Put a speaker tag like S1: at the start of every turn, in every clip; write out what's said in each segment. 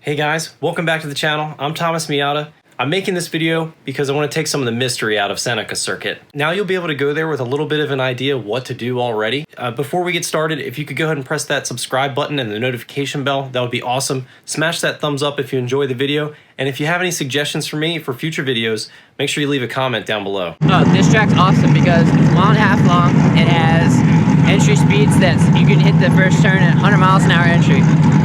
S1: Hey guys, welcome back to the channel. I'm Thomas Miata. I'm making this video because I want to take some of the mystery out of Seneca Circuit. Now you'll be able to go there with a little bit of an idea of what to do already. Before we get started, if you could go ahead and press that subscribe button and the notification bell, that would be awesome. Smash that thumbs up if you enjoy the video. And if you have any suggestions for me for future videos, make sure you leave a comment down below.
S2: This track's awesome because it's a mile and a half long. It has entry speeds that you can hit the first turn at 100 miles an hour entry.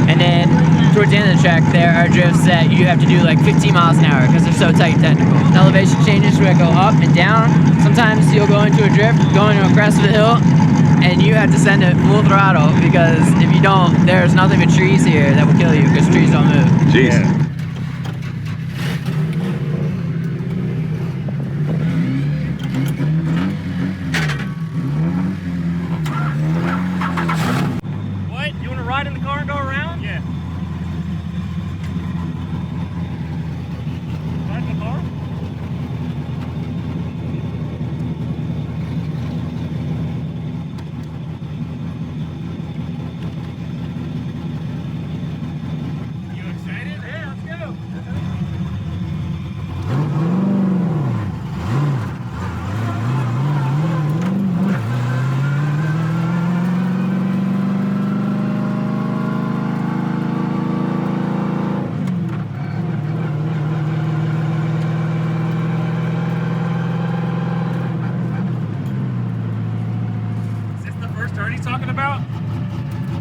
S2: And then towards the end of the track, there are drifts that you have to do like 15 miles an hour because they're so tight and technical. The elevation changes where I go up and down. Sometimes you'll go into a drift, go into a crest of a hill, and you have to send it full throttle because if you don't, there's nothing but trees here that will kill you because trees don't move.
S3: Jeez.
S1: Yeah.
S4: Ride in the car and go around? Yeah. Ride in the car? You excited? Yeah, let's go. Turn he's talking about?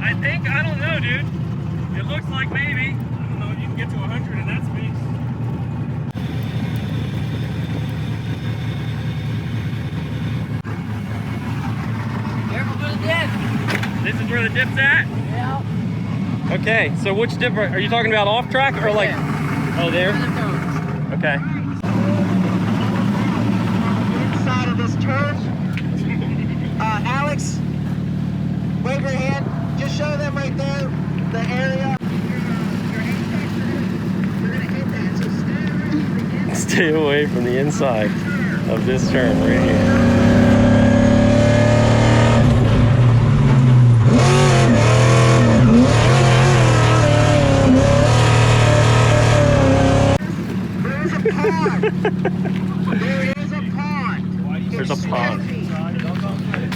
S4: I think, I don't know, dude. It looks like maybe. I don't know if you can get to 100 in that space.
S2: Careful for the dip.
S4: This is where the dip's at?
S2: Yeah.
S4: Okay, so which dip are you talking about, off track or like? Oh, there? Okay.
S5: Inside of this turn. Alex, wave your hand. Just show them right there the area.
S1: Stay away from the inside of this turn right here.
S5: There's a pond. There is a pond.
S1: There's a pond.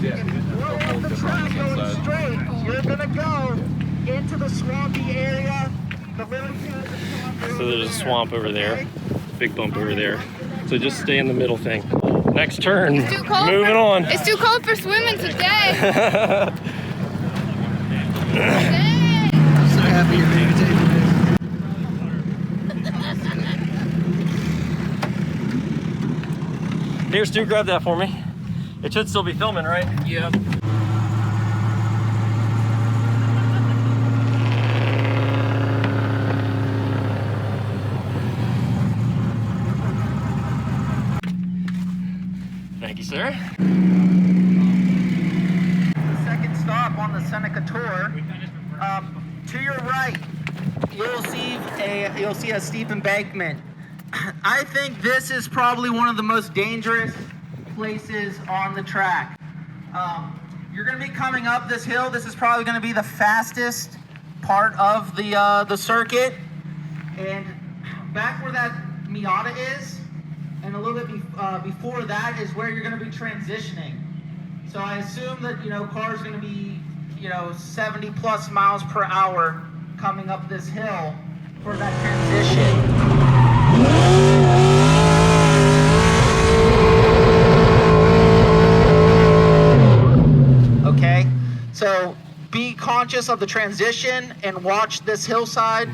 S5: If the track going straight, you're gonna go into the swampy area. The little
S1: So there's a swamp over there, big bump over there. So just stay in the middle thing. Next turn, moving on.
S6: It's too cold for swimming today.
S5: So happy you're paying attention.
S1: Here, Stu, grab that for me. It should still be filming, right?
S2: Yep.
S1: Thank you, sir.
S5: Second stop on the Seneca tour. To your right, you'll see a steep embankment. I think this is probably one of the most dangerous places on the track. You're going to be coming up this hill. This is probably going to be the fastest part of the circuit. And back where that Miata is, and a little bit before that is where you're going to be transitioning. So I assume that, cars going to be, 70 plus miles per hour coming up this hill for that transition. Okay, so be conscious of the transition and watch this hillside.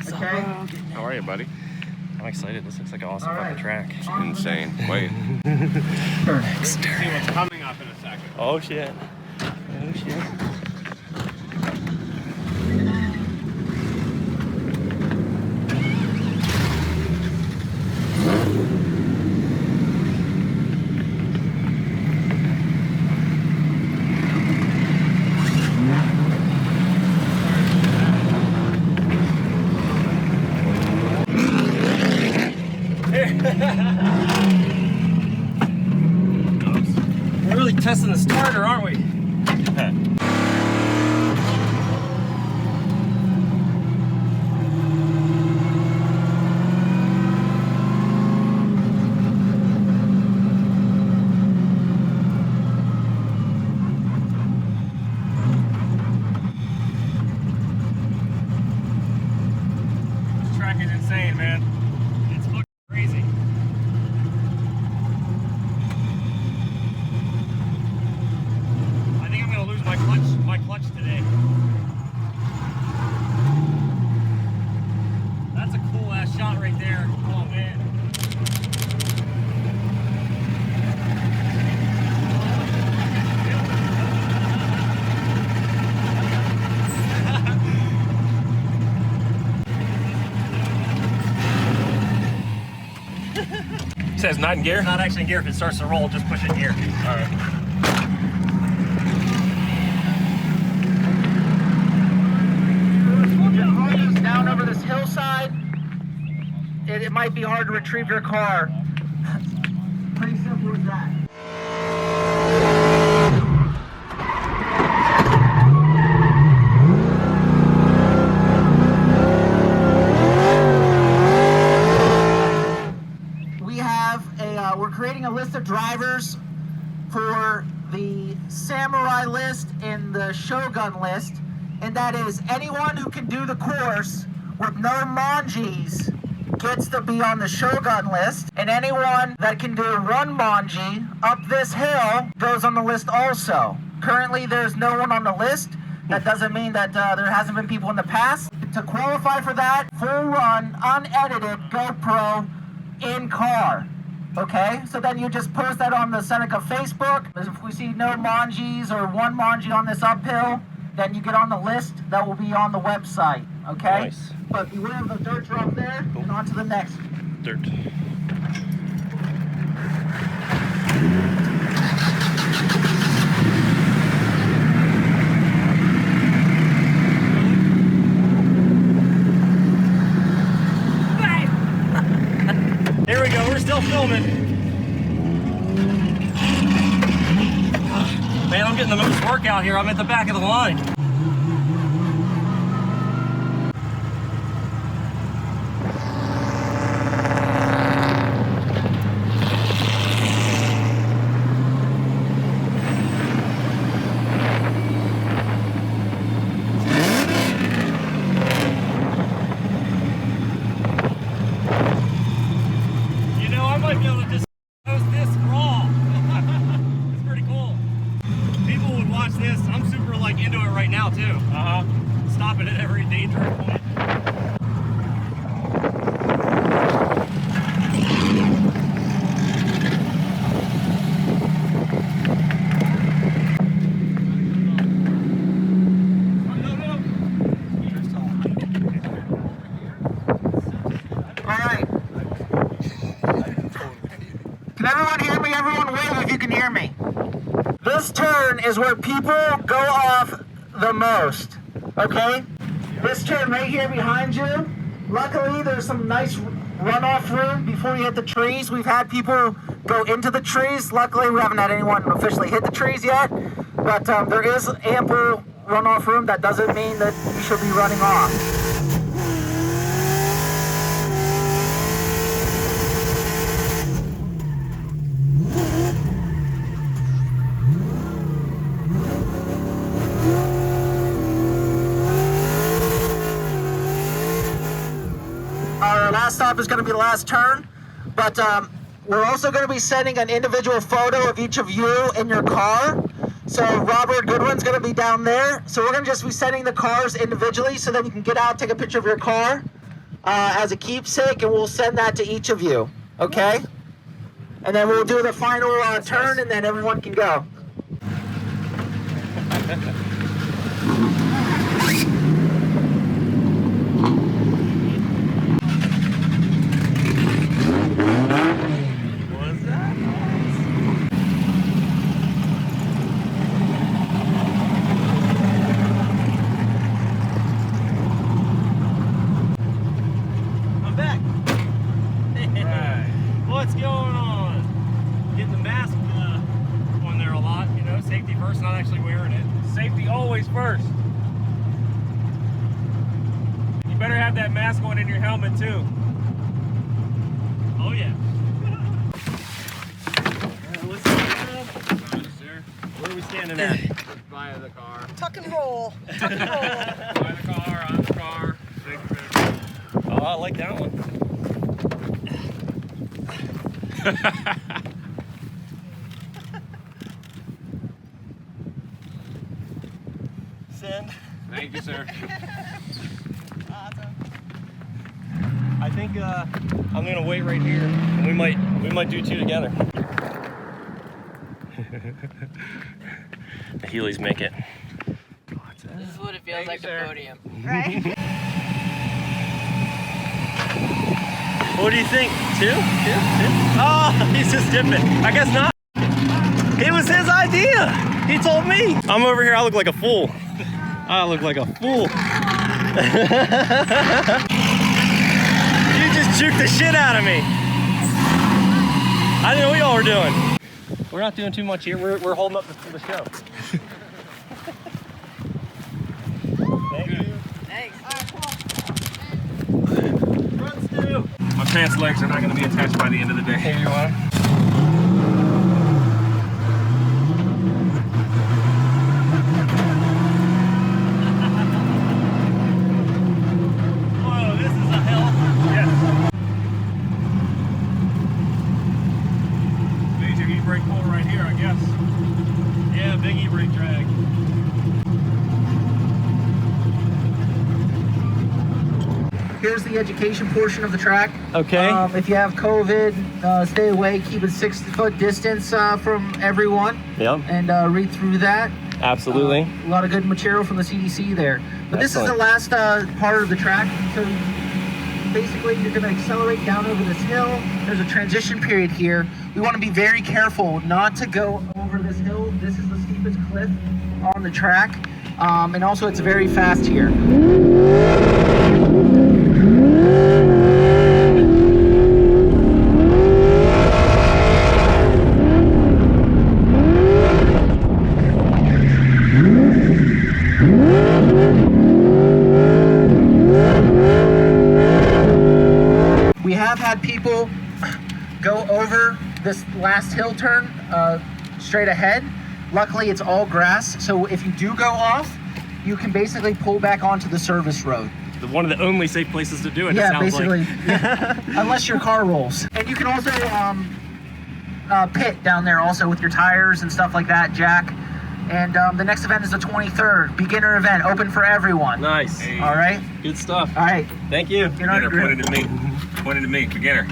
S5: Okay.
S3: How are you, buddy?
S1: I'm excited. This looks like an awesome
S5: All
S1: fucking
S5: right.
S1: track.
S3: Insane. Wait.
S1: Next turn.
S4: See what's coming up in a second.
S1: Oh shit. Oh shit. We're really testing the starter, aren't we?
S4: track is insane, man. It's fucking crazy. I think I'm gonna lose my clutch today. That's a cool ass shot right there. Oh man. It says not in gear? Not actually in gear. If it starts to roll, just push it in gear. All right.
S5: Down over this hillside, it might be hard to retrieve your car. Pretty simple as that. We're creating a list of drivers for the samurai list and the shogun list, and that is anyone who can do the course with no manjis gets to be on the shogun list, and anyone that can do one manji up this hill goes on the list also. Currently there's no one on the list. That doesn't mean that there hasn't been people in the past. To qualify for that, full run, unedited GoPro in car. Okay, so then you just post that on the Seneca Facebook. If we see no manjis or one manji on this uphill, then you get on the list that will be on the website. Okay?
S1: Nice.
S5: But we have the dirt drop there, and on to the next.
S1: Dirt.
S4: Here we go, we're still filming. Man, I'm getting the most workout here. I'm at the back of the line. Stopping at every dangerous point.
S5: All right. Can everyone hear me? Everyone wave if you can hear me. This turn is where people go off the most. Okay, this turn right here behind you, luckily there's some nice runoff room before you hit the trees. We've had people go into the trees. Luckily we haven't had anyone officially hit the trees yet, but there is ample runoff room. That doesn't mean that you should be running off. Our last stop is going to be the last turn, but we're also going to be sending an individual photo of each of you in your car. So Robert Goodwin's going to be down there. So we're going to just be sending the cars individually so then you can get out, take a picture of your car as a keepsake, and we'll send that to each of you, okay? And then we'll do the final turn, and then everyone can go.
S4: What's going on? Getting the mask on there a lot, you know, safety first, not actually wearing it. Safety always first. You better have that mask on in your helmet too. Oh yeah. What's up, sir? Where are we standing at?
S3: By the car.
S7: Tuck and roll. Tuck and roll.
S3: By the car, on the car.
S4: Oh,
S1: I like that one. Send.
S3: Thank you, sir.
S1: I think I'm gonna wait right here, and we might do 2 together. The Heelys make it.
S2: This is what it feels like to podium.
S6: Right?
S1: What do you think? 2? 2? 2? Oh, he's just dipping. I guess not. It was his idea. He told me. I'm over here. I look like a fool. I look like a fool. You just juked the shit out of me. I didn't know what y'all were doing. We're not doing too much here. We're holding up the show. Thank you.
S2: Thanks.
S1: Runs too.
S3: My pants legs are not going to be attached by the end of the day.
S1: Here you are. Whoa, this is a hill.
S3: Yes. Major e-brake pull right here, I guess.
S1: Yeah, big e-brake drag.
S5: Here's the education portion of the track.
S1: Okay.
S5: If you have COVID, stay away. Keep a 6-foot distance from everyone.
S1: Yep.
S5: And read through that.
S1: Absolutely.
S5: A lot of good material from the CDC there. But this is the
S1: Excellent.
S5: last part of the track. So basically, you're going to accelerate down over this hill. There's a transition period here. We want to be very careful not to go over this hill. This is the steepest cliff on the track. And also, it's very fast here. We have had people go over this last hill turn straight ahead. Luckily, it's all grass, so if you do go off, you can basically pull back onto the service road.
S1: One of the only safe places to do it.
S5: Yeah,
S1: it sounds
S5: basically,
S1: like.
S5: yeah. Unless your car rolls. And you can also pit down there also with your tires and stuff like that, jack. And the next event is the 23rd, beginner event, open for everyone.
S1: Nice.
S5: All right?
S1: Good stuff.
S5: All right.
S1: Thank you.
S5: Get on your
S3: Beginner
S5: grip.
S3: pointed at me. Pointed at me, beginner.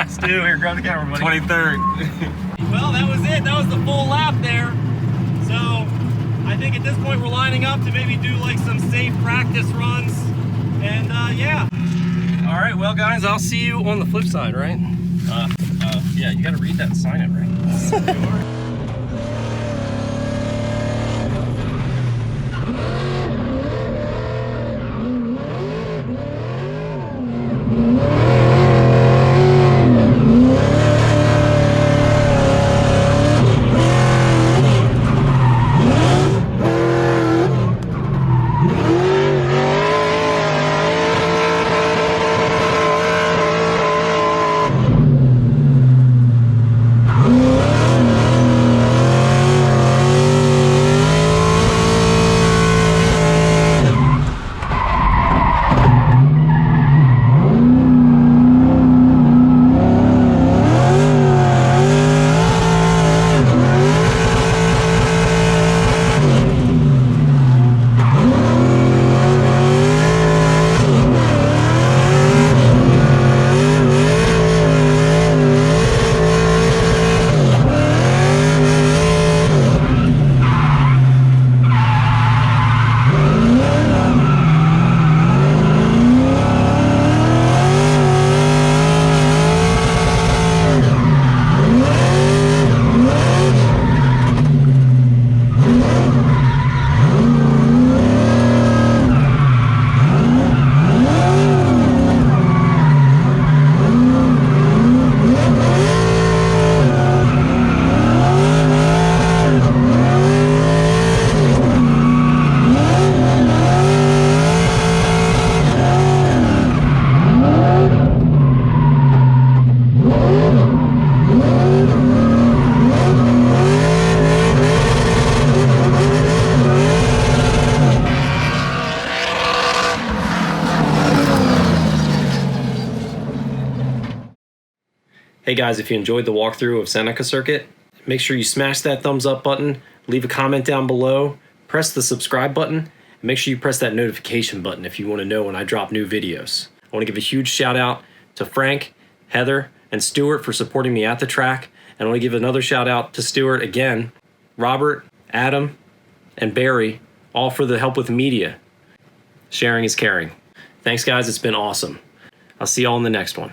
S1: Stu, here, grab the camera, buddy.
S3: 23rd.
S1: Well, that was it. That was the full lap there. So I think at this point we're lining up to maybe do like some safe practice runs. And yeah. All right, well guys, I'll see you on the flip side, right? Yeah, you gotta read that and sign it right. Hey guys, if you enjoyed the walkthrough of Seneca Circuit, make sure you smash that thumbs up button, leave a comment down below, press the subscribe button, and make sure you press that notification button if you want to know when I drop new videos. I want to give a huge shout out to Frank, Heather, and Stuart for supporting me at the track. And I want to give another shout out to Stuart again, Robert, Adam, and Barry, all for the help with media. Sharing is caring. Thanks guys, it's been awesome. I'll see y'all in the next one.